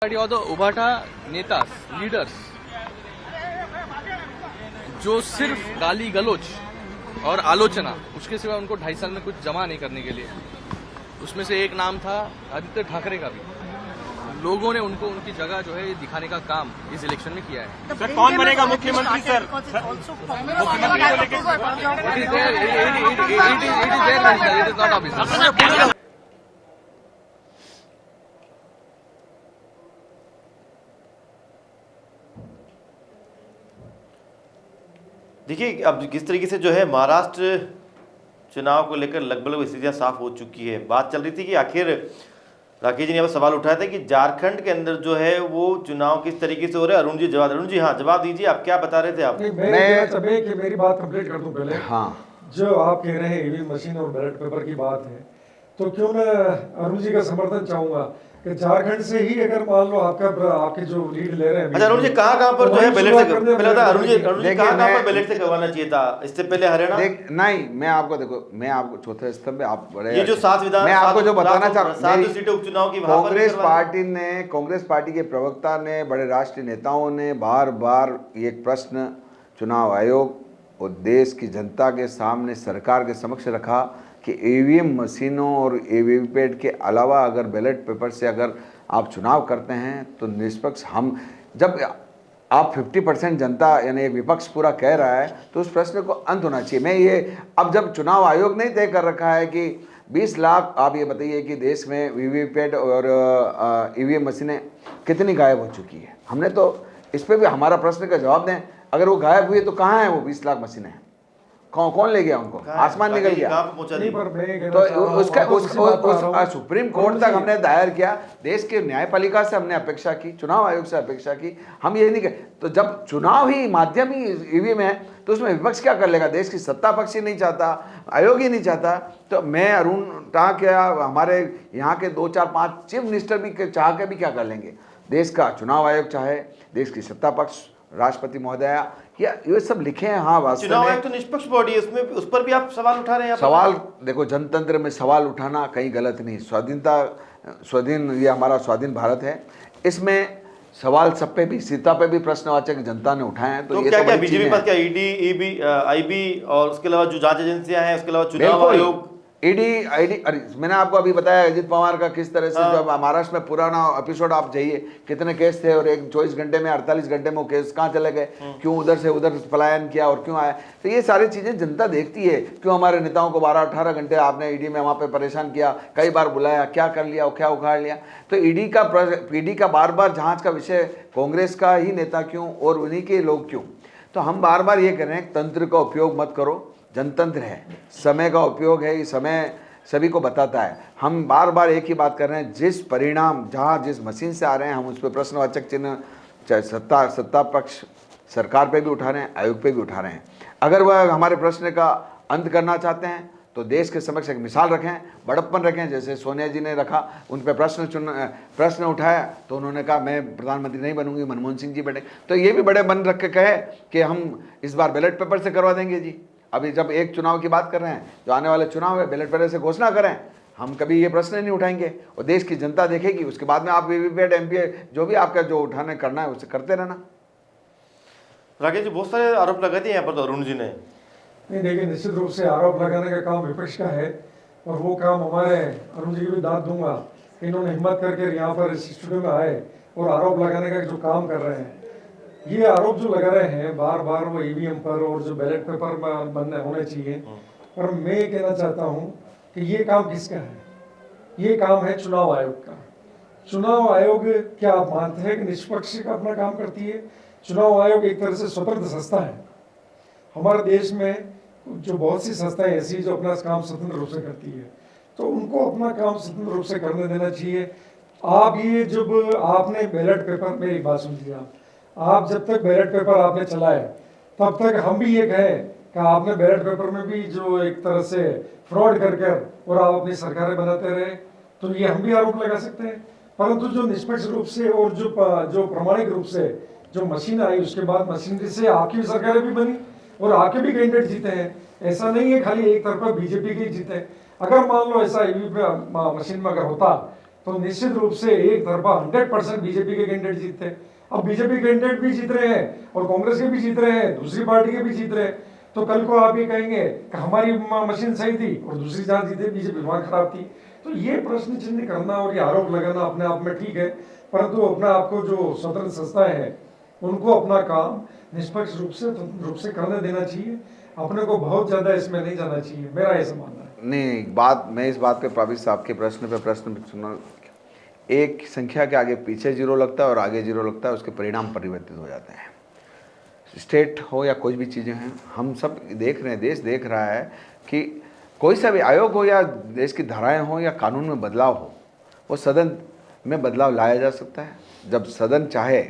or the उबाटा नेतास leaders जो सिर्फ गाली गलोच और आलोचना, उसके सिवा उनको 2.5 साल में कुछ जमा नहीं करने के लिए, उसमें से एक नाम था आदित्य ठाकरे का भी। लोगों ने उनको उनकी जगह जो है ये दिखाने का काम इस इलेक्शन में किया है। सर कौन बनेगा मुख्यमंत्री? सर मुख्यमंत्री को लेकर देखिए, अब किस तरीके से जो है महाराष्ट्र चुनाव को लेकर लगभग स्थितियां साफ हो चुकी है। बात चल रही थी कि आखिर राकेश जी ने अब सवाल उठाया था कि झारखंड के अंदर जो है वो चुनाव किस तरीके से हो रहे हैं। अरुण जी, हाँ जवाब दीजिए, आप क्या बता रहे थे? आप मैं कि मेरी बात कंप्लीट कर दूं पहले। हाँ, जो आप कह रहे हैं ईवीएम मशीन और बैलेट पेपर की बात है, तो क्यों ना अरुण जी का समर्थन चाहूंगा कि झारखंड से ही अगर मान लो आपके जो लीड ले रहे हैं। अच्छा अरुण जी, कहाँ पर जो है बैलेट से पहले बता, अरुण जी कहाँ पर बैलेट से करवाना चाहिए था? इससे पहले हरियाणा नहीं, मैं आपको चौथे स्तंभ में आप बड़े ये जो 7 विधान, मैं आपको जो बताना चाहता हूँ, 7 सीटें उपचुनाव की कांग्रेस पार्टी के प्रवक्ता ने, बड़े राष्ट्रीय नेताओं ने बार बार ये प्रश्न चुनाव आयोग और देश की जनता के सामने, सरकार के समक्ष रखा कि ईवीएम मशीनों और वीवीपैट के अलावा अगर बैलेट पेपर से अगर आप चुनाव करते हैं तो निष्पक्ष, हम जब आप 50% जनता यानी विपक्ष पूरा कह रहा है तो उस प्रश्न को अंत होना चाहिए। मैं ये अब जब चुनाव आयोग ने तय कर रखा है कि 20 लाख, आप ये बताइए कि देश में वीवीपैट और ईवीएम मशीनें कितनी गायब हो चुकी है। हमने तो इस पर भी हमारा प्रश्न का जवाब दें, अगर वो गायब हुई तो कहाँ है वो 20 लाख मशीनें? कौन ले गया उनको? आसमान निकल गया। तो उसका सुप्रीम कोर्ट तक हमने दायर किया, देश के न्यायपालिका से हमने अपेक्षा की, चुनाव आयोग से अपेक्षा की, हम ये नहीं कह। तो जब चुनाव ही माध्यम ही ईवीएम है तो उसमें विपक्ष क्या कर लेगा? देश की सत्ता पक्ष ही नहीं चाहता, आयोग ही नहीं चाहता। तो मैं अरुण टाँ क्या, हमारे यहाँ के 2, 4, 5 चीफ मिनिस्टर भी चाह के भी क्या कर लेंगे? देश का चुनाव आयोग चाहे, देश की सत्ता पक्ष, राष्ट्रपति महोदया, या ये सब लिखे हैं। हाँ, वास्तव में चुनाव आयोग तो निष्पक्ष बॉडी है, उसमें उस पर भी आप सवाल उठा रहे हैं। सवाल देखो, जनतंत्र में सवाल उठाना कहीं गलत नहीं। स्वाधीन ये हमारा स्वाधीन भारत है, इसमें सवाल सब पे भी, सीता पे भी प्रश्नवाचक जनता ने उठाए हैं। तो ये क्या बीजेपी पर क्या ईडी, आईबी और उसके अलावा जो जांच एजेंसियां हैं, उसके अलावा चुनाव आयोग, ईडी, अरे मैंने आपको अभी बताया अजित पवार का किस तरह से, जब महाराष्ट्र में पुराना एपिसोड आप जाइए, कितने केस थे और 24 घंटे में, 48 घंटे में वो केस कहाँ चले गए, क्यों उधर से उधर पलायन किया और क्यों आया। तो ये सारी चीजें जनता देखती है। क्यों हमारे नेताओं को 12-18 घंटे आपने ईडी में वहाँ पे परेशान किया, कई बार बुलाया, क्या कर लिया, क्या उखाड़ लिया। तो ईडी का बार बार जाँच का विषय कांग्रेस का ही नेता क्यों और उन्हीं के लोग क्यों? तो हम बार बार ये कह रहे हैं, तंत्र का उपयोग मत करो, जनतंत्र है, समय का उपयोग है, ये समय सभी को बताता है। हम बार बार एक ही बात कर रहे हैं, जिस परिणाम जहाँ जिस मशीन से आ रहे हैं, हम उस पर प्रश्नवाचक चिन्ह चाहे सत्ता पक्ष सरकार पे भी उठा रहे हैं, आयोग पे भी उठा रहे हैं। अगर वह हमारे प्रश्न का अंत करना चाहते हैं तो देश के समक्ष एक मिसाल रखें, बड़प्पन रखें, जैसे सोनिया जी ने रखा, उन पर प्रश्न उठाया तो उन्होंने कहा मैं प्रधानमंत्री नहीं बनूंगी, मनमोहन सिंह जी बने। तो ये भी बड़े मन रख के कहे कि हम इस बार बैलेट पेपर से करवा देंगे जी। अभी जब एक चुनाव की बात कर रहे हैं, जो आने वाले चुनाव है, बैलेट पेपर से घोषणा करें, हम कभी ये प्रश्न नहीं उठाएंगे और देश की जनता देखेगी। उसके बाद में आप वीवीपैट, एमपीए, जो भी आपका जो उठाने करना है उसे करते रहना। राकेश जी, बहुत सारे आरोप लगाए थे यहाँ पर तो अरुण जी ने। नहीं, देखिए, निश्चित रूप से आरोप लगाने का काम विपक्ष का है और वो काम हमारे अरुण जी की भी दाद दूंगा कि इन्होंने हिम्मत करके यहाँ पर इस स्टूडियो में आए और आरोप लगाने का जो काम कर रहे हैं। ये आरोप जो लगा रहे हैं बार बार वो ईवीएम पर और जो बैलेट पेपर बनने होने चाहिए, पर मैं ये कहना चाहता हूँ कि ये काम किसका है? ये काम है चुनाव आयोग का। चुनाव आयोग, क्या आप मानते हैं कि निष्पक्ष का अपना काम करती है? चुनाव आयोग एक तरह से स्वतंत्र संस्था है। हमारे देश में जो बहुत सी संस्थाएं ऐसी जो अपना काम स्वतंत्र रूप से करती है, तो उनको अपना काम स्वतंत्र रूप से करने देना चाहिए। आप ये जब आपने बैलेट पेपर, मेरी बात सुनिए, आप जब तक बैलेट पेपर आपने चलाए तब तक हम भी ये कहें कि आपने बैलेट पेपर में भी जो एक तरह से फ्रॉड कर और आप अपनी सरकारें बनाते रहे, तो ये हम भी आरोप लगा सकते हैं। परंतु जो निष्पक्ष रूप से और जो प्रमाणिक रूप से जो मशीन आई, उसके बाद मशीनरी से आपकी भी सरकारें भी बनी और आपके भी कैंडिडेट जीते हैं। ऐसा नहीं है खाली एक तरफा बीजेपी के ही जीते। अगर मान लो ऐसा ईवीएम मशीन में अगर होता तो निश्चित रूप से एक तरफा 100% बीजेपी के कैंडिडेट जीतते हैं। अब बीजेपी कैंडिडेट भी जीत रहे हैं और कांग्रेस के भी जीत रहे हैं, दूसरी पार्टी के भी जीत रहे हैं, तो कल को आप ये कहेंगे कि हमारी मशीन सही थी और दूसरी जहाँ जीते बीजेपी वहां खराब थी। तो ये प्रश्न चिन्ह करना और ये आरोप लगाना अपने आप में ठीक है, परंतु अपने आप को जो स्वतंत्र संस्थाएं हैं उनको अपना काम निष्पक्ष रूप से करने देना चाहिए। अपने को बहुत ज्यादा इसमें नहीं जाना चाहिए, मेरा ऐसा मानना है। नहीं, मैं इस बात पे प्रवीण साहब के प्रश्न पे सुना, एक संख्या के आगे पीछे जीरो लगता है और आगे जीरो लगता है, उसके परिणाम परिवर्तित हो जाते हैं। स्टेट हो या कोई भी चीज़ें हैं, हम सब देख रहे हैं, देश देख रहा है कि कोई सा भी आयोग हो या देश की धाराएं हो या कानून में बदलाव हो, वो सदन में बदलाव लाया जा सकता है। जब सदन चाहे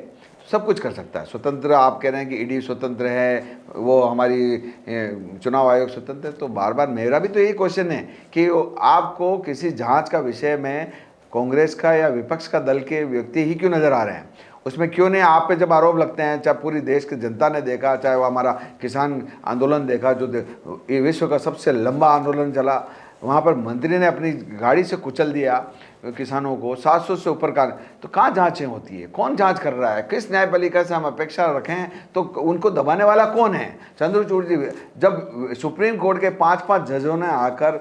सब कुछ कर सकता है। स्वतंत्र आप कह रहे हैं कि ईडी स्वतंत्र है, वो हमारी चुनाव आयोग स्वतंत्र है, तो बार बार मेरा भी तो यही क्वेश्चन है कि आपको किसी जांच का विषय में कांग्रेस का या विपक्ष का दल के व्यक्ति ही क्यों नज़र आ रहे हैं? उसमें क्यों नहीं आप पे जब आरोप लगते हैं, चाहे पूरी देश की जनता ने देखा, चाहे वो हमारा किसान आंदोलन देखा जो ये विश्व का सबसे लंबा आंदोलन चला, वहाँ पर मंत्री ने अपनी गाड़ी से कुचल दिया किसानों को, 700 से ऊपर का, तो कहाँ जांचें होती है? कौन जांच कर रहा है? किस न्यायपालिका से हम अपेक्षा रखें? तो उनको दबाने वाला कौन है? चंद्रचूड़ जी, जब सुप्रीम कोर्ट के 5-5 जजों ने आकर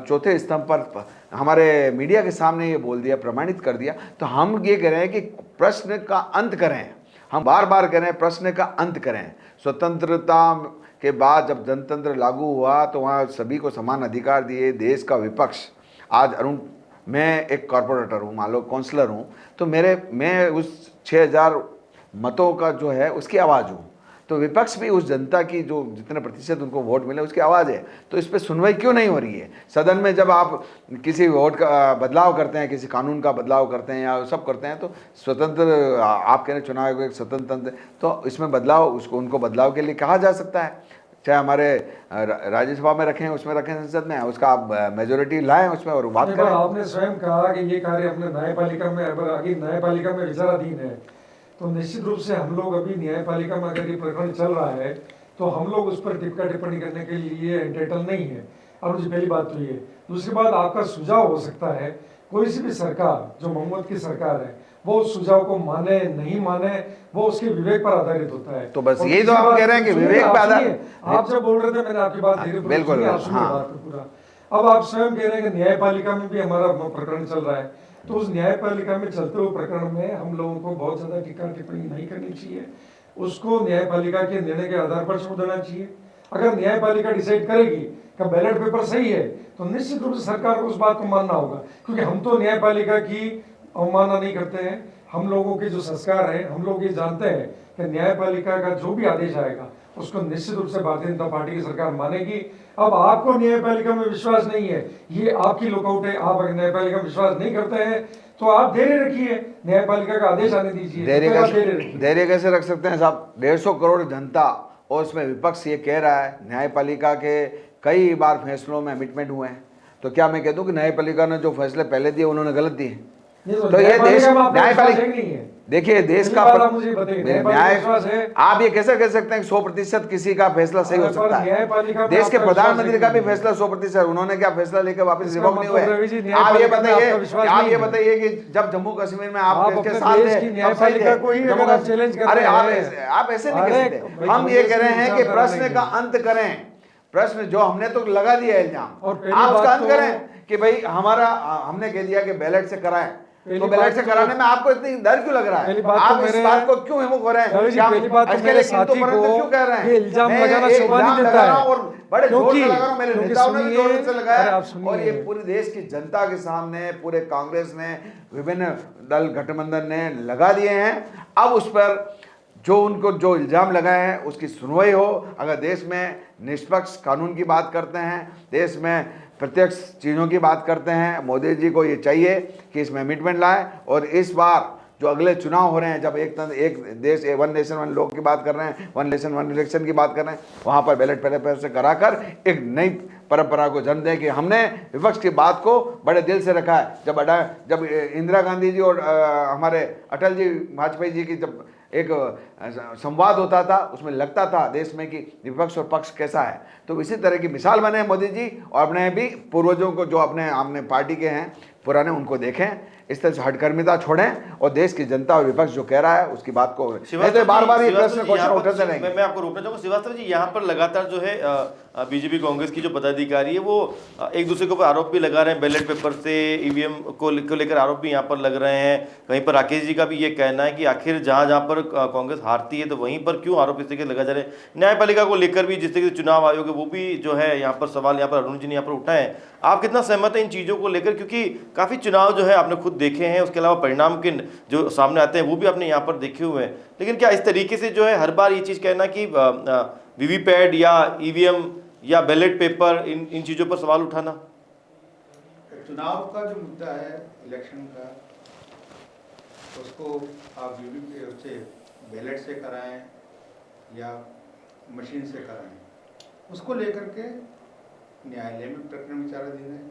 चौथे स्तंभ पर हमारे मीडिया के सामने ये बोल दिया, प्रमाणित कर दिया, तो हम ये कह रहे हैं कि प्रश्न का अंत करें। हम बार बार कह रहे हैं प्रश्न का अंत करें। स्वतंत्रता के बाद जब जनतंत्र लागू हुआ तो वहाँ सभी को समान अधिकार दिए। देश का विपक्ष आज मैं एक कॉर्पोरेटर हूँ, मान लो काउंसलर हूँ, तो मैं उस 6000 मतों का जो है उसकी आवाज़ हूँ, तो विपक्ष भी उस जनता की जो जितने प्रतिशत उनको वोट मिले उसकी आवाज़ है। तो इस पर सुनवाई क्यों नहीं हो रही है? सदन में जब आप किसी वोट का बदलाव करते हैं, किसी कानून का बदलाव करते हैं या सब करते हैं, तो स्वतंत्र आप कह रहे चुनाव आयोग एक स्वतंत्र, तो इसमें बदलाव उनको बदलाव के लिए कहा जा सकता है। चाहे हमारे राज्यसभा में रखें, उसमें रखें, संसद में, उसका आप मेजोरिटी लाएं उसमें और बात करें। आपने स्वयं कहा कि ये कार्य अपने न्यायपालिका में, आगे न्यायपालिका में विचाराधीन है, तो निश्चित रूप से हम लोग अभी न्यायपालिका में अगर ये प्रकरण चल रहा है तो हम लोग उस पर टिप्पणी करने के लिए एंटाइटल नहीं है। और मुझे पहली बात तो ये, दूसरी बात आपका सुझाव हो सकता है, कोई सी भी सरकार जो मोहम्मद की सरकार है वो उस सुझाव को माने नहीं माने वो उसके विवेक पर आधारित होता है। तो बस यही तो आप कह रहे हैं कि विवेक पर आधारित। आप जब बोल रहे थे मैंने आपकी बात बिल्कुल, हाँ। पूरा अब आप स्वयं कह रहे हैं कि न्यायपालिका में भी हमारा प्रकरण चल रहा है, तो उस न्यायपालिका में चलते हुए प्रकरण में हम लोगों को बहुत ज्यादा टीका टिप्पणी नहीं करनी चाहिए। उसको न्यायपालिका के निर्णय के आधार पर छोड़ देना चाहिए। अगर न्यायपालिका डिसाइड करेगी कि बैलेट पेपर सही है तो निश्चित रूप से सरकार को उस बात को मानना होगा, क्योंकि हम तो न्यायपालिका की अवमानना नहीं करते हैं। हम लोगों के जो संस्कार है, हम लोग ये जानते हैं कि न्यायपालिका का जो भी आदेश आएगा उसको निश्चित रूप से भारतीय जनता पार्टी की सरकार मानेगी। अब आपको न्यायपालिका में विश्वास नहीं है, ये आपकी लुकआउट है। आप अगर न्यायपालिका में विश्वास नहीं करते हैं तो आप धैर्य रखिए, न्यायपालिका का आदेश आने दीजिए। धैर्य कैसे रख सकते हैं साहब? 150 करोड़ जनता और उसमें विपक्ष ये कह रहा है न्यायपालिका के कई बार फैसलों में अमिटमेंट हुए हैं, तो क्या मैं कह दूं कि न्यायपालिका ने जो फैसले पहले दिए उन्होंने गलत दिए? तो ये देश न्यायपालिका, देखिए देश का न्याय, आप ये कैसे कह सकते हैं 100% किसी का फैसला सही हो सकता है? देश के प्रधानमंत्री का भी फैसला 100%, उन्होंने क्या फैसला लेकर वापस रिवोक नहीं हुए? आप ये बताइए कि जब जम्मू कश्मीर में आप के साथ अरे आप ऐसे नहीं कह सकते। हम ये कह रहे हैं कि प्रश्न का अंत करें। प्रश्न जो हमने तो लगा दिया इल्जाम, आप उसका अंत करें कि भाई हमने कह दिया कि बैलेट से कराएं, तो बैलेट से कराने में आपको इतनी डर क्यों लग रहा है? आप इस बात को क्यों हिम्मत हो रहे हैं? क्यों कह रहे हैं? इल्जाम लगाना शोभा नहीं देता है और बड़े जोर से लगा रहा हूं, मेरे नेताओं ने भी जोर से लगाया और ये पूरे देश की जनता के सामने पूरे कांग्रेस ने, विभिन्न दल गठबंधन ने लगा दिए हैं। अब उस पर जो इल्जाम लगाए हैं उसकी सुनवाई हो। अगर देश में निष्पक्ष कानून की बात करते हैं, देश में प्रत्यक्ष चीज़ों की बात करते हैं, मोदी जी को ये चाहिए कि इसमें अमिटमेंट लाए। और इस बार जो अगले चुनाव हो रहे हैं, जब एक देश, वन नेशन वन लॉ की बात कर रहे हैं, वन नेशन वन इलेक्शन की बात कर रहे हैं, वहाँ पर बैलेट पेपर से कराकर एक नई परंपरा को जन्म दें कि हमने विपक्ष की बात को बड़े दिल से रखा है। जब इंदिरा गांधी जी और हमारे अटल जी वाजपेयी जी की जब एक संवाद होता था, उसमें लगता था देश में कि विपक्ष और पक्ष कैसा है। तो इसी तरह की मिसाल बने मोदी जी, और अपने भी पूर्वजों को जो अपने पार्टी के हैं पुराने, उनको देखें, इस तरह से हठकर्मिता छोड़ें और देश की जनता और विपक्ष जो कह रहा है उसकी बात को तो बार ये प्रश्न क्वेश्चन उठाते रहेंगे। मैं आपको रोकना चाहूंगा श्रीवास्तव जी, यहाँ पर लगातार जो है बीजेपी कांग्रेस की जो पदाधिकारी है वो एक दूसरे के ऊपर आरोप भी लगा रहे हैं, बैलेट पेपर से ईवीएम को लेकर आरोप भी यहाँ पर लग रहे हैं। कहीं पर राकेश जी का भी ये कहना है कि आखिर जहाँ पर कांग्रेस हारती है तो वहीं पर क्यों आरोप इस तरीके लगा जा रहे हैं। न्यायपालिका को लेकर भी जिस तरीके से चुनाव आयोग है वो भी जो है यहाँ पर सवाल यहाँ पर अरुण जी ने यहाँ पर उठाए। आप कितना सहमत हैं इन चीज़ों को लेकर, क्योंकि काफ़ी चुनाव जो है आपने खुद देखे हैं, उसके अलावा परिणाम के जो सामने आते हैं वो भी आपने यहाँ पर देखे हुए हैं, लेकिन क्या इस तरीके से जो है हर बार ये चीज़ कहना कि वीवीपैट या ईवीएम या बैलेट पेपर इन चीज़ों पर सवाल उठाना? चुनाव का जो मुद्दा है इलेक्शन का, उसको आप उससे बैलेट से कराएं या मशीन से कराएं, उसको लेकर के न्यायालय में प्रकरण विचाराधीन है,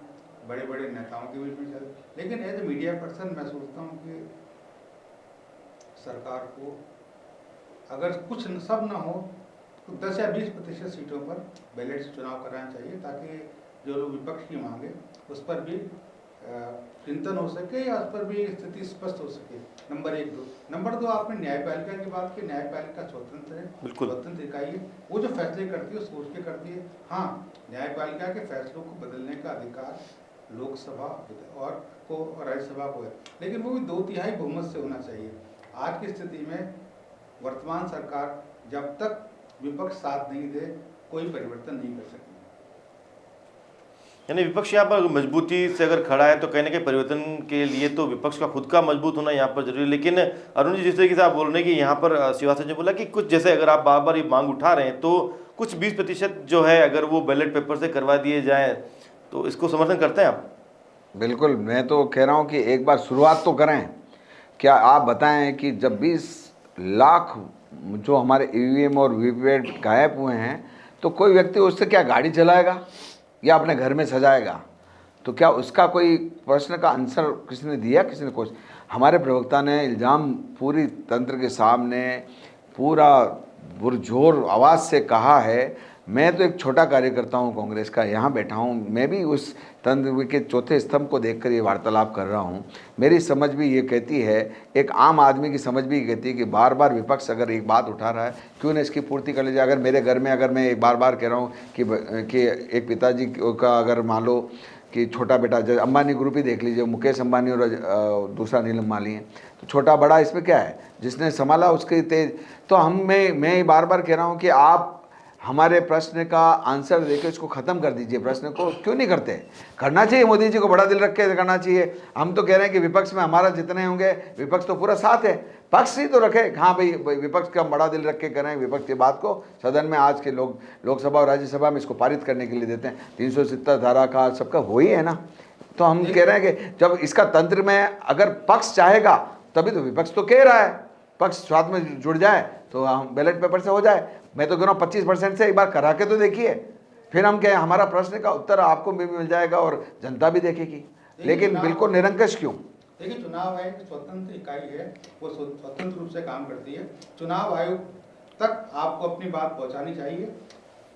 बड़े बड़े नेताओं के बीच में चल। लेकिन एज ए मीडिया पर्सन मैं सोचता हूँ कि सरकार को अगर कुछ सब ना हो तो 10 या 20% सीटों पर बैलेट से चुनाव कराना चाहिए, ताकि जो लोग विपक्ष की मांगे उस पर भी चिंतन हो सके या उस पर भी स्थिति स्पष्ट हो सके। नंबर 1। नंबर 2, आपने न्यायपालिका की बात की। न्यायपालिका स्वतंत्र है, स्वतंत्र इकाई है, वो जो फैसले करती है वो सोच के करती है। हाँ, न्यायपालिका के फैसलों को बदलने का अधिकार लोकसभा और राज्यसभा को है, लेकिन वो भी 2/3 बहुमत से होना चाहिए। आज की स्थिति में वर्तमान सरकार जब तक विपक्ष साथ नहीं दे कोई परिवर्तन नहीं कर सकती। यानी विपक्ष यहाँ पर मजबूती से अगर खड़ा है तो कहीं ना कहीं परिवर्तन के लिए तो विपक्ष का खुद का मजबूत होना यहाँ पर जरूरी है। लेकिन अरुण जी, जिस तरीके से आप बोल रहे हैं कि यहाँ पर श्रीवास्तव जी बोला कि कुछ जैसे अगर आप बार बार ये मांग उठा रहे हैं तो कुछ 20% जो है अगर वो बैलेट पेपर से करवा दिए जाए तो इसको समर्थन करते हैं आप? बिल्कुल, मैं तो कह रहा हूँ कि एक बार शुरुआत तो करें। क्या आप बताएं कि जब 20 लाख जो हमारे ईवीएम और वीवीपैट गायब हुए हैं तो कोई व्यक्ति उससे क्या गाड़ी चलाएगा या अपने घर में सजाएगा? तो क्या उसका कोई प्रश्न का आंसर किसी ने दिया? किसी ने कुछ? हमारे प्रवक्ता ने इल्ज़ाम पूरी तंत्र के सामने पूरा पुरजोर आवाज़ से कहा है। मैं तो एक छोटा कार्यकर्ता हूँ कांग्रेस का, यहाँ बैठा हूँ, मैं भी उस तंत्र के चौथे स्तंभ को देखकर ये वार्तालाप कर रहा हूँ। मेरी समझ भी ये कहती है, एक आम आदमी की समझ भी कहती है कि बार बार विपक्ष अगर एक बात उठा रहा है क्यों ना इसकी पूर्ति कर लीजिए। अगर मेरे घर में अगर मैं एक बार कह रहा हूँ कि एक पिताजी का अगर मान लो कि छोटा बेटा, अंबानी ग्रुप ही देख लीजिए, मुकेश अंबानी और दूसरा नील अंबानी है, तो छोटा बड़ा इसमें क्या है, जिसने संभाला उसके तेज। तो मैं बार बार कह रहा हूँ कि आप हमारे प्रश्न का आंसर देकर इसको ख़त्म कर दीजिए। प्रश्न को क्यों नहीं करते? करना चाहिए, मोदी जी को बड़ा दिल रख के करना चाहिए। हम तो कह रहे हैं कि विपक्ष में हमारा जितने होंगे, विपक्ष तो पूरा साथ है, पक्ष ही तो रखे। हाँ भाई, विपक्ष का बड़ा दिल रख के करें, विपक्ष की बात को सदन में आज के लोकसभा और राज्यसभा में इसको पारित करने के लिए देते हैं। 370 धारा का सबका हो ही है ना। तो हम कह रहे हैं कि जब इसका तंत्र में अगर पक्ष चाहेगा तभी तो विपक्ष तो कह रहा है, पक्ष साथ में जुड़ जाए तो हम बैलेट पेपर से हो जाए। मैं तो कह रहा हूँ 25% से एक बार करा के तो देखिए, फिर हम क्या, हमारा प्रश्न का उत्तर आपको भी मिल जाएगा और जनता भी देखेगी। लेकिन बिल्कुल निरंकुश क्यों? देखिए, चुनाव आयोग एक स्वतंत्र इकाई है, वो स्वतंत्र रूप से काम करती है। चुनाव आयोग तक आपको अपनी बात पहुंचानी चाहिए।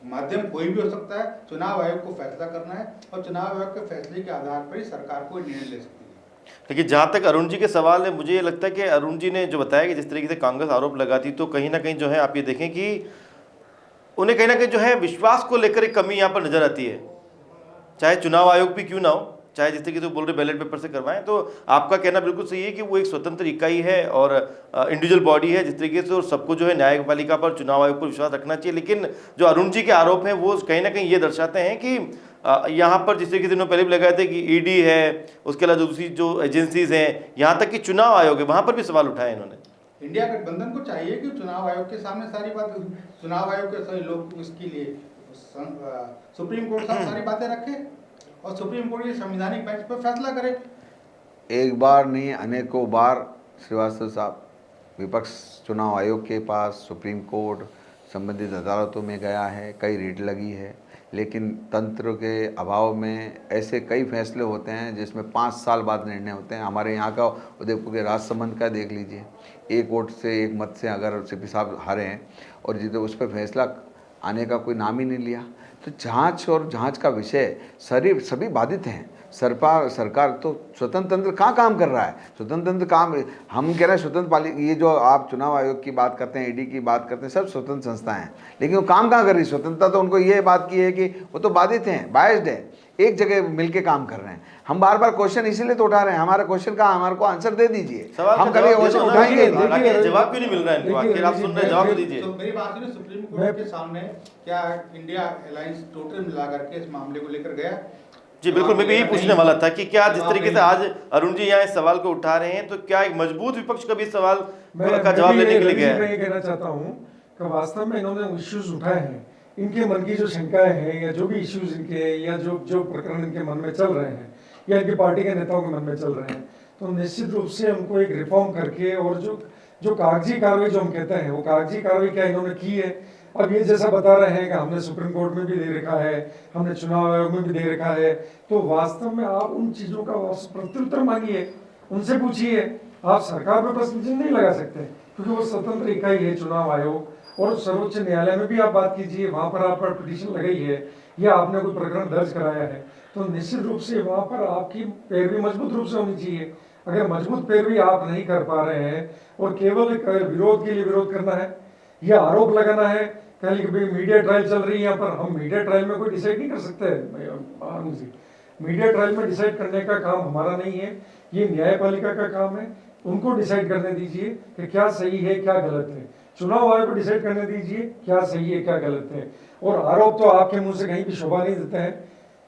माध्यम कोई भी हो सकता है, चुनाव आयोग को फैसला करना है और चुनाव आयोग के फैसले के आधार पर ही सरकार कोई निर्णय ले सकती है। देखिए, जहाँ तक अरुण जी के सवाल है, मुझे ये लगता है कि अरुण जी ने जो बताया कि जिस तरीके से कांग्रेस आरोप लगाती, तो कहीं ना कहीं जो है आप ये देखें कि उन्हें कहीं ना कहीं जो है विश्वास को लेकर एक कमी यहाँ पर नजर आती है। चाहे चुनाव आयोग भी क्यों ना हो, चाहे जिस तरीके से बोल रहे बैलेट पेपर से करवाएं, तो आपका कहना बिल्कुल सही है कि वो एक स्वतंत्र इकाई है और इंडिविजुअल बॉडी है जिस तरीके से, और सबको जो है न्यायपालिका पर, चुनाव आयोग पर विश्वास रखना चाहिए। लेकिन जो अरुण जी के आरोप हैं वो कहीं ना कहीं ये दर्शाते हैं कि यहाँ पर जिस तरीके से उन्होंने पहले भी लगाए थे कि ईडी है, उसके अलावा दूसरी जो एजेंसीज हैं, यहाँ तक कि चुनाव आयोग है, वहाँ पर भी सवाल उठाए इन्होंने। इंडिया गठबंधन को चाहिए कि चुनाव आयोग के सामने सारी बात, चुनाव आयोग के सभी लोग इसके लिए सुप्रीम कोर्ट सामने सारी बातें रखे और सुप्रीम कोर्ट ये संवैधानिक बेंच पर फैसला करे। एक बार नहीं, अनेकों बार श्रीवास्तव साहब विपक्ष चुनाव आयोग के पास, सुप्रीम कोर्ट, संबंधित अदालतों में गया है, कई रीट लगी है। लेकिन तंत्र के अभाव में ऐसे कई फैसले होते हैं जिसमें 5 साल बाद निर्णय होते हैं। हमारे यहाँ का उदयपुर के राजसमंद का देख लीजिए, 1 वोट से 1 मत से अगर सीपी साहब हारे हैं और जिसे उस पर फैसला आने का कोई नाम ही नहीं लिया। तो जांच और जांच का विषय सभी बाधित हैं। सरकार तो स्वतंत्र तंत्र कहाँ काम कर रहा है? स्वतंत्र तंत्र काम, हम कह रहे हैं स्वतंत्र पालिका, ये जो आप चुनाव आयोग की बात करते हैं, ईडी की बात करते हैं, सब स्वतंत्र संस्थाएं हैं, लेकिन वो काम कहाँ कर रही है? स्वतंत्रता तो उनको ये बात की है कि वो तो बाधित हैं, बायस्ड है, एक जगह मिलके काम कर रहे हैं। हम बार बार क्वेश्चन इसीलिए तो उठा रहे हैं, हमारा क्वेश्चन का हमारे को आंसर दे दीजिए, हम कभी क्वेश्चन उठाएंगे। जवाब क्यों नहीं मिल रहा है इनको? आखिर आप सुन रहे हैं, जवाब तो दीजिए। तो मेरी बात सुनिए, सुप्रीम कोर्ट के सामने क्या इंडिया अलायंस टोटल मिला करके इस मामले को लेकर गया? जी बिल्कुल, मैं भी यही पूछने वाला था कि क्या जिस तरीके से आज अरुण जी यहाँ इस सवाल को उठा रहे हैं, तो क्या एक मजबूत विपक्ष का भी इस सवाल का जवाब लेने के लिए गया है? मैं ये कहना चाहता हूँ कि वास्तव में इन्होंने इश्यूज उठाए हैं, इनके मन की जो शंकाएं हैं या जो भी इश्यूज इनके या जो प्रकरण इनके मन में चल रहे हैं या इनकी पार्टी के नेताओं के मन में चल रहे हैं, तो निश्चित रूप से उनको एक रिफॉर्म करके और जो कागजी कार्रवाई जो हम कहते हैं, वो कागजी कार्रवाई क्या इन्होंने की है। अब ये जैसा बता रहे हैं कि हमने सुप्रीम कोर्ट में भी दे रखा है, हमने चुनाव आयोग में भी दे रखा है, तो वास्तव में आप उन चीजों का प्रत्युत्तर मांगिए, उनसे पूछिए। आप सरकार पर प्रश्न चिन्ह नहीं लगा सकते क्योंकि वो स्वतंत्र इकाई है चुनाव आयोग, और सर्वोच्च न्यायालय में भी आप बात कीजिए, वहां पर आप पर पिटीशन लगाई है या आपने कोई प्रकरण दर्ज कराया है, तो निश्चित रूप से वहां पर आपकी पैरवी मजबूत रूप से होनी चाहिए। अगर मजबूत पैरवी आप नहीं कर पा रहे हैं और केवल विरोध के लिए विरोध करना है या आरोप लगाना है, कल कि भाई मीडिया ट्रायल चल रही है यहाँ पर, हम मीडिया ट्रायल में कोई डिसाइड नहीं कर सकते। मीडिया ट्रायल में डिसाइड करने का काम हमारा नहीं है, ये न्यायपालिका का काम है, उनको डिसाइड करने दीजिए कि क्या सही है क्या गलत है। चुनाव आयोग को डिसाइड करने दीजिए क्या सही है क्या गलत है। और आरोप तो आपके मुंह से कहीं भी शोभा नहीं देते हैं,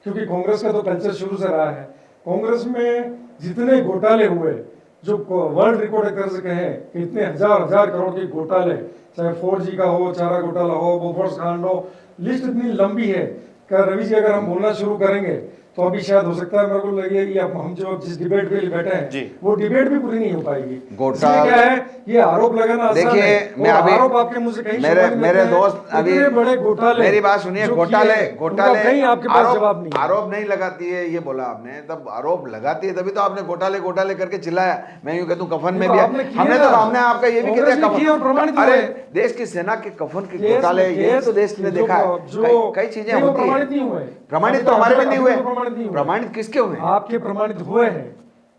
क्योंकि कांग्रेस का तो कल्चर शुरू से रहा है। कांग्रेस में जितने घोटाले हुए, जो वर्ल्ड रिकॉर्ड एक तरह से कहें कि इतने हजार करोड़ के घोटाले, चाहे 4G का हो, चारा घोटाला हो, बोफोर्स कांड हो, लिस्ट इतनी लंबी है कि रवि जी अगर हम बोलना शुरू करेंगे तो अभी शायद हो सकता है मेरे को लगे कि अब हम जो जिस डिबेट के लिए बैठे हैं वो डिबेट भी पूरी नहीं हो पाएगी। घोटाला क्या है, ये आरोप लगाना आसान है। देखिए, मैं अभी आरोप आपके मुंह से कहीं मेरे दोस्त अभी बड़े घोटाले, मेरी बात सुनिए, घोटाले कहीं आपके पास जवाब नहीं। आरोप नहीं लगाती है ये बोला आपने, तब आरोप लगाती है तभी तो आपने घोटाले करके चिल्लाया। मैं यूं कहता हूं कफन में भी हमने आपका ये भी कहते, अरे देश की सेना के कफन के घोटाले, ये तो देश ने देखा है, कई चीजें होती है। प्रमाणित तो हमारे भी नहीं हुए, प्रमाणित किसके हुए? आपके प्रमाणित हुए हैं,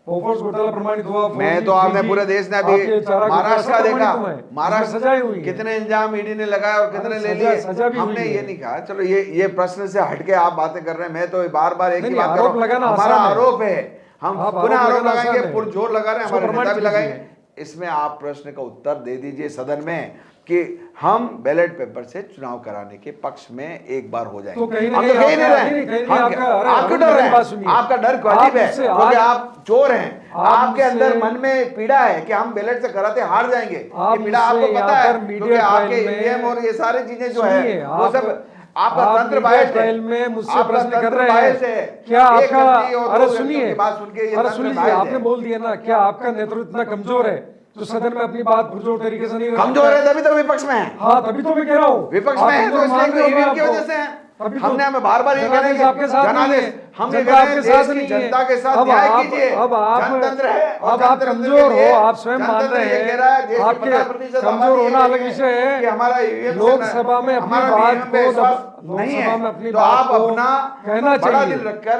बोफोर्स घोटाला प्रमाणित हुआ। मैं तो आपने पूरे देश ने अभी महाराष्ट्र का देखा, महाराष्ट्र सजाई हुई, कितने इल्जाम ईडी ने लगाया और कितने ले लिए। हमने ये नहीं कहा, चलो ये प्रश्न से हटके आप बातें कर रहे हैं। मैं तो बार बार एक ही बात कर रहा हूं, हमारा आरोप है, हम पुनः आरोप लगाएंगे, पुरजोर लगा रहे हैं, हमारे नेता भी लगाएंगे। इसमें आप प्रश्न का उत्तर दे दीजिए सदन में कि हम बैलेट पेपर से चुनाव कराने के पक्ष में एक बार हो जाएंगे। तो कहीं हम तो कहीं नहीं रहे, आप क्यों डर रहे हैं? आपका डर वाजिब है क्योंकि आप चोर हैं, आपके अंदर मन में पीड़ा है कि हम बैलेट से कराते हार जाएंगे। ये पीड़ा आपको पता है क्योंकि आपके ईवीएम और ये सारी चीजें जो है वो सब आपका तंत्र बायस है। मुझसे प्रश्न कर रहे हैं क्या आपका, अरे सुनिए, आपने बोल दिया ना, क्या आपका नेतृत्व इतना कमजोर है तो सदन में अपनी बात पुरजोर तरीके से नहीं कमजोर है? तभी तो विपक्ष में है। हाँ, तभी तो मैं कह रहा हूँ विपक्ष में है तो इसलिए ईवीएम की वजह से है। हमने हमें बार-बार ये कहना है कि जनादेश हम ये कह रहे हैं, देश की जनता के साथ न्याय कीजिए। जनतंत्र है, अब आप कमजोर हो, आप स्वयं मान रहे हैं, आपके कमजोर होना अलग विषय है। हमारा लोकसभा में अपनी बात को, लोकसभा में अपनी बात को कहना चाहिए।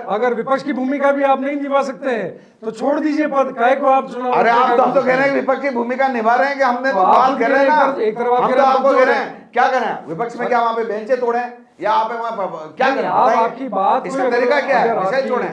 अगर विपक्ष की भूमिका भी आप नहीं निभा सकते हैं तो छोड़ दीजिए पद, काहे को आप चुनाव। अरे आप तो हम तो कह रहे हैं विपक्ष की भूमिका निभा रहे हैं कि हमने तो बात कर रहे हैं ना, एक तरफ हम तो आपको कह रहे हैं क्या कर रहे हैं विपक्ष में, क्या वहां पे बेंचे तोड़े या आप वहां क्या करें? आपकी बात, इसका तरीका क्या है? विषय छोड़े।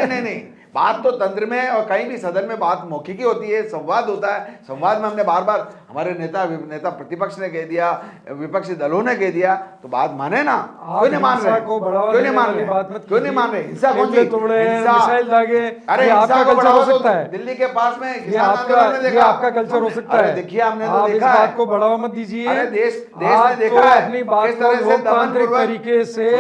नहीं, बात तो तंत्र में और कहीं भी सदन में बात मौखिकी होती है, संवाद होता है। संवाद में हमने बार बार हमारे नेता प्रतिपक्ष ने कह दिया, विपक्षी दलों ने कह दिया, तो बात माने ना। क्यों नहीं मान रहे? क्यों नहीं मान रहे? हिंसा कौन सी? मिसाइल दागे, अरे हिंसा को बढ़ावा सकता है। दिल्ली के पास में आपका कल्चर हो सकता है। देखिए हमने तो देखा बात को बढ़ावा मत दीजिए। देश ने देखा है अपनी बात को लोकतांत्रिक तरीके से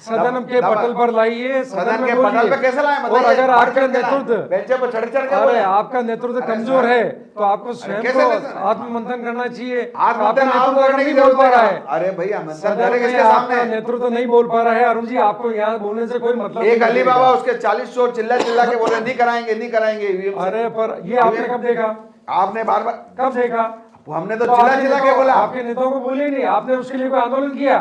सदन के पटल पर लाइए, सदन के में पटल बोलिए। पे कैसे लाए? और बताइए। अगर बढ़ आपका चढ़ के लाए। नेतृत्व, बेंचों पर चढ़ चढ़ के अरे बोले। आपका नेतृत्व कमजोर है तो आपको स्वयं कैसे को नेतृत्व? आत्ममंथन करना चाहिए। आत्ममंथन आपका आप नेतृत्व करने नहीं की बोल जरूरत पा रहा है। है, अरे भैया मंथन सदन करे में किसके आपका सामने? नेतृत्व नहीं बोल पा रहा है। अरुण जी, आपको यहाँ बोलने से कोई मतलब एक नहीं अली है। बाबा उसके 40 चोर चिल्ला चिल्ला के बोले नहीं कराएंगे, नहीं कराएंगे ईवीएम से। अरे पर ये आपने कब देखा? आपने बार बार, कब देखा? हमने तो चिल्ला चिल्ला के बोला। आपके नेताओं को बोले नहीं, आपने उसके लिए कोई आंदोलन किया?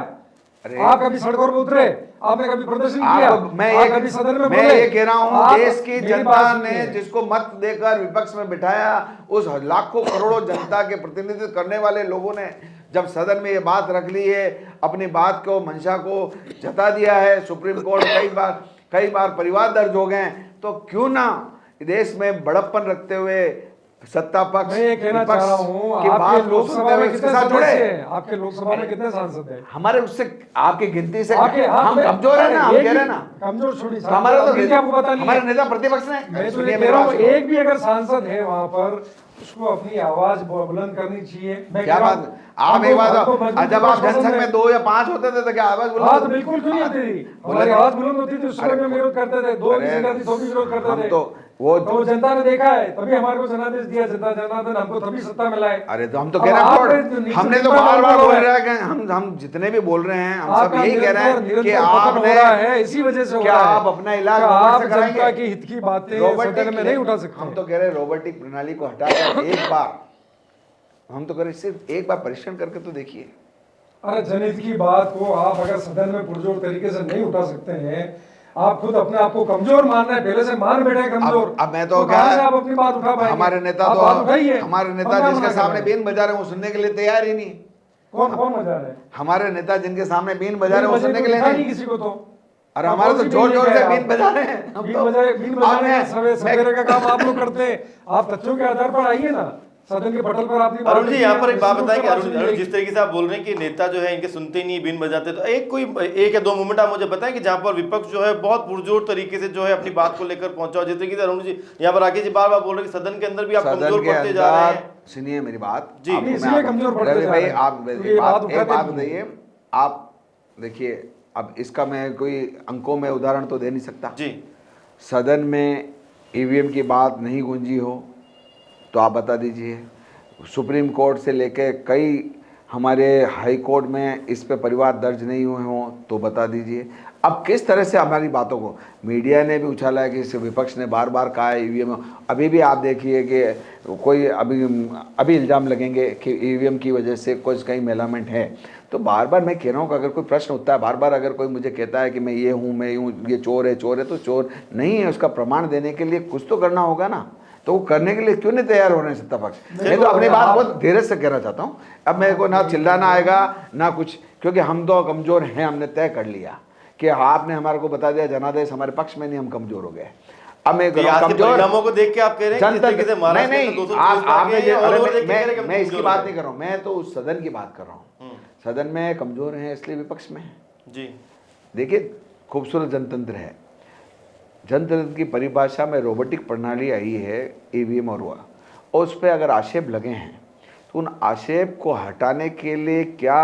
अरे आप कभी सड़कों पर उतरे? आपने कभी प्रदर्शन किया? आपको मैं आप ये कभी सदन में मैं बोले? ये कह रहा हूँ, आप देश की मेरी जनता बात ने सुनिए। जिसको मत देकर विपक्ष में बिठाया, उस लाखों करोड़ों जनता के प्रतिनिधित्व करने वाले लोगों ने जब सदन में ये बात रख ली है, अपनी बात को, मंशा को जता दिया है, सुप्रीम कोर्ट कई बार परिवार दर्ज हो गए, तो क्यों ना देश में बड़प्पन रखते हुए सत्ता पक्ष मैं ये कहना चाह रहा हूँ, की बात आपके को लोकसभा सुनते हुए में इसके कितने साथ जुड़े। सदस्य हैं? आपके लोकसभा में कितने सांसद हैं? हमारे उससे आपकी गिनती से आपके हम कमजोर है ना, हम एक कह भी- रहे हैं ना। कमजोर छोड़ी, तो हमारा तो गिनती आपको पता नहीं हमारे है। नेता प्रतिपक्ष ने, मैं तो सुनिए ये मेरी कह रहा बात हूँ, सुनो। एक भी अगर सांसद है वहां पर, उसको अपनी आवाज बुलंद करनी चाहिए। मैं क्या कह रहा बात? हूँ, आप एक बात, हमको मजबूत जब आप विपक्ष जनसंघ पसंद है। में 2 या 5 होते थे तो क्या आवाज बुलंद? हाँ तो बिल्कुल क्यों नहीं होती थी? हमारी आवाज बुलंद होती थी, उस समय अरे, में विरोध करते थे, 2 की अरे, जगह थी तो भी विरोध करते हम थे। तो वो जनता ने देखा है, तभी हमारे को जनादेश दिया, जनता जनार्दन हमको तभी सत्ता मिला है। अरे तो हम तो अब कह रहे आपने हैं, जो नीचे हमने तो जनता बार बार का बोल है, रहे हैं कि हम जितने भी बोल रहे हैं, हम सब आपका यही कह रहे हैं निरंतर कि पतन हो रहा है, आपने इसी वजह से हो क्या रहा है। आप अपना इलाज क्या रोबोट आप से जनता कराएंगे? की हित की बातें रोबोटिक सदन में नहीं उठा सकते। हम तो कह रहे हैं रोबोटिक प्रणाली को हटाकर एक बार, हम तो कह रहे हैं सिर्फ एक बार परीक्षण करके तो देखिए। अरे जनहित की बात को आप अगर सदन में पुरजोर तरीके से नहीं उठा सकते हैं, आप खुद अपने आप को कमजोर मान रहे हैं, पहले से मान बैठे हैं कमजोर। अब मैं तो कहाँ क्या, से आप अपनी बात उठा पाएंगे? हमारे नेता आप तो बात उठाइए। हमारे नेता हम जिसके मना कर सामने रहे हैं। बीन बजा रहे हैं वो सुनने के लिए तैयार ही नहीं। कौन कौन बजा रहे हैं? हमारे नेता जिनके सामने बीन बजा रहे हैं वो बीन सुनने बजे के लिए तो उठा नहीं। किसी को तो। अरे हमारे तो जोर जोर से बीन बजा रहे हैं। हम बीन तो- बजाने आपने- सवेरे का काम आप लोग करते हैं। आप तथ्यों के आधार पर आइए ना, सदन के पटल पर आपने अरुण जी यहाँ पर एक बात निश्चित बताएं कि रूप से अरुण बात अरुण सुनिए। जिस तरीके से आप बोल रहे हैं कि नेता जो है इनके सुनते ही नहीं, बीन बजाते, तो एक या 2 मूवमेंट आप मुझे बताएं कि जहां पर विपक्ष जो है बहुत पुरजोर तरीके से जो है अपनी बात को लेकर पहुंचा हो। जिस तरीके से अरुण जी यहाँ पर राकेश जी बार बार बोल रहे हैं कि सदन के अंदर भी आप सदन कमजोर के पड़ते जा रहे हैं। अंदर सुनिए मेरी बात जी। आपको मैं इसलिए कमजोर पड़ते रवि जा भाई रहे हैं। आप क्योंकि ये बात एक बात उठाते नहीं बताइए। आप देखिए, अब इसका मैं कोई अंकों में उदाहरण तो दे नहीं सकता। जी सदन में ईवीएम की बात नहीं गूंजी हो तो आप बता दीजिए। सुप्रीम कोर्ट से लेके कई हमारे हाई कोर्ट में इस पे परिवार दर्ज नहीं हुए हों तो बता दीजिए। अब किस तरह से हमारी बातों को मीडिया ने भी उछाला है कि इस विपक्ष ने बार बार कहा है ईवीएम। अभी भी आप देखिए कि कोई अभी इल्ज़ाम लगेंगे कि ईवीएम की वजह से कुछ कहीं मेलामेंट है। तो बार बार मैं कह रहा हूँ कि अगर कोई प्रश्न उठता है, बार बार अगर कोई मुझे कहता है कि मैं ये हूँ, मैं यूँ, ये चोर है तो चोर नहीं है, उसका प्रमाण देने के लिए कुछ तो करना होगा ना। तो वो करने के लिए क्यों नहीं तैयार हो रहे हैं सत्ता पक्ष? मैं तो अपनी बात बहुत धीरे से कहना चाहता हूँ। अब मेरे को ना चिल्लाना आएगा ना कुछ, क्योंकि हम तो कमज़ोर हैं। हमने तय कर लिया कि आपने हमारे को बता दिया जनादेश हमारे पक्ष में नहीं, हम कमज़ोर हो गए। अब मैं तो आज के परिणामों को देख के आप कह रहे हैं कि जिस तरीके से महाराष्ट्र में 224 आ गए हैं, और देख के कह रहे हैं कि हम मैं इसकी कमजोर बात हो नहीं कर रहा हूँ, मैं तो उस सदन की बात कर रहा हूँ। सदन में कमज़ोर हैं इसलिए विपक्ष में है। जी देखिए, खूबसूरत जनतंत्र है। जनतंत्र की परिभाषा में रोबोटिक प्रणाली आई है, ईवीएम और हुआ, और उस पर अगर आक्षेप लगे हैं तो उन आक्षेप को हटाने के लिए क्या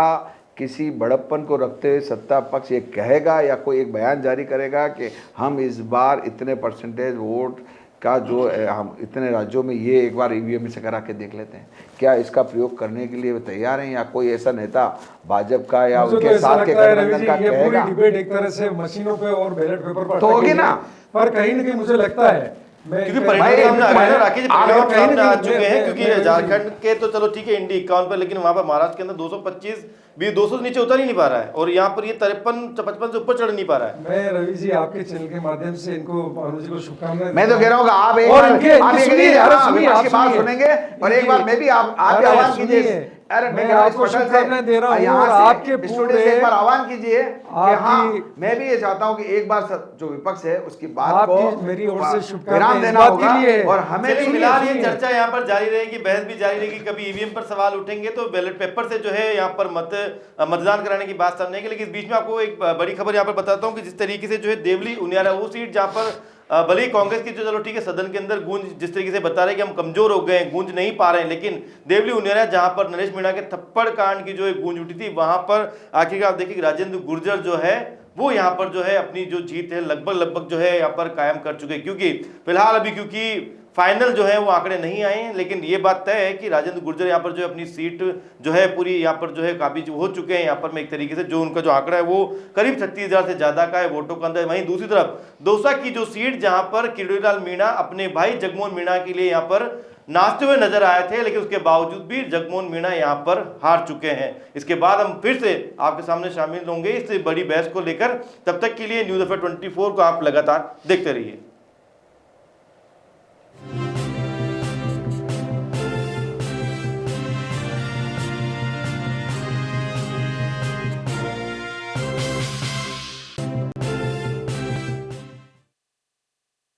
किसी बड़प्पन को रखते हुए सत्ता पक्ष ये कहेगा या कोई एक बयान जारी करेगा कि हम इस बार इतने परसेंटेज वोट का जो हम इतने राज्यों में ये एक बार ईवीएम से करा के देख लेते हैं, क्या इसका प्रयोग करने के लिए वो तैयार हैं? या कोई ऐसा नेता भाजपा का या मुझे तो उनके ऐसा साथ के लगता है गठबंधन रवि का जी, ये पूरी कहेगा? डिबेट एक तरह से मशीनों पे और बैलेट पेपर पर तो होगी अटकी है। ना। पर कहीं ना कहीं मुझे लगता है क्योंकि परिणाम सामने आ गए ना राकेश जी, परिणाम आप कहीं सामने आ नहीं- चुके हैं। मैं- क्योंकि मैं- झारखंड के तो चलो ठीक है इंडी 51 पे, लेकिन वहां पर महाराष्ट्र के अंदर 225 भी 200 से नीचे उतर ही नहीं पा रहा है, और यहाँ पर ये 53-55 से ऊपर चढ़ नहीं पा रहा है। मैं रवि जी आपके चैनल के माध्यम से इनको अरुण जी को शुभकामनाएं मैं तो कह रहा हूँ कि आप एक और बार इनके- आप ये सुनिए, करिए, अरे हाँ, सुनिए, विपक्ष आप की बात सुनिए। सुनेंगे और एक बार मैं भी आप अरे आह्वान कीजिए। सुनिए, अरे मैं कह रहा हूं, आपको इस पटल से शुभकामनाएं दे रहा हूं, यहाँ और से आपके स्टूडियो से पूरे- एक बार आह्वान कीजिए कि आपकी- हाँ, मैं भी ये चाहता हूँ कि एक बार जो विपक्ष है उसकी बात को आपकी मेरी ओर से शुभकामनाएं विराम इस देना बात के होगा लिए। और हमें चलिए भी फिलहाल ये सुनिए। चर्चा यहाँ पर जारी रहेगी, बहस भी जारी रहेगी। कभी ईवीएम पर सवाल उठेंगे तो बैलेट पेपर से जो है यहाँ पर मतदान कराने की बात सामने आएगी। लेकिन इस बीच में आपको एक बड़ी खबर यहाँ पर बताता हूँ कि जिस तरीके से जो है देवली उनियारा वो सीट जहाँ पर भले ही कांग्रेस की जो चलो ठीक है सदन के अंदर गूंज जिस तरीके से बता रहे हैं कि हम कमजोर हो गए हैं, गूंज नहीं पा रहे हैं, लेकिन देवली उनियारा जहां पर नरेश मीणा के थप्पड़ कांड की जो एक गूंज उठी थी, वहां पर आखिरकार आप देखिए राजेंद्र गुर्जर जो है वो यहाँ पर जो है अपनी जो जीत है लगभग जो है यहाँ पर कायम कर चुके हैं। क्योंकि फिलहाल अभी क्योंकि फाइनल जो है वो आंकड़े नहीं आए हैं, लेकिन ये बात तय है कि राजेंद्र गुर्जर यहाँ पर जो है अपनी सीट जो है पूरी यहाँ पर जो है काबिज हो चुके हैं। यहाँ पर में एक तरीके से जो उनका जो आंकड़ा है वो करीब 36,000 से ज़्यादा का है वोटों का अंदर। वहीं दूसरी तरफ दौसा की जो सीट जहाँ पर किरोड़ीलाल मीणा अपने भाई जगमोहन मीणा के लिए यहाँ पर नाचते हुए नजर आए थे, लेकिन उसके बावजूद भी जगमोहन मीणा यहाँ पर हार चुके हैं। इसके बाद हम फिर से आपके सामने शामिल होंगे इस बड़ी बहस को लेकर। तब तक के लिए न्यूज़ अफेयर 24 को आप लगातार देखते रहिए।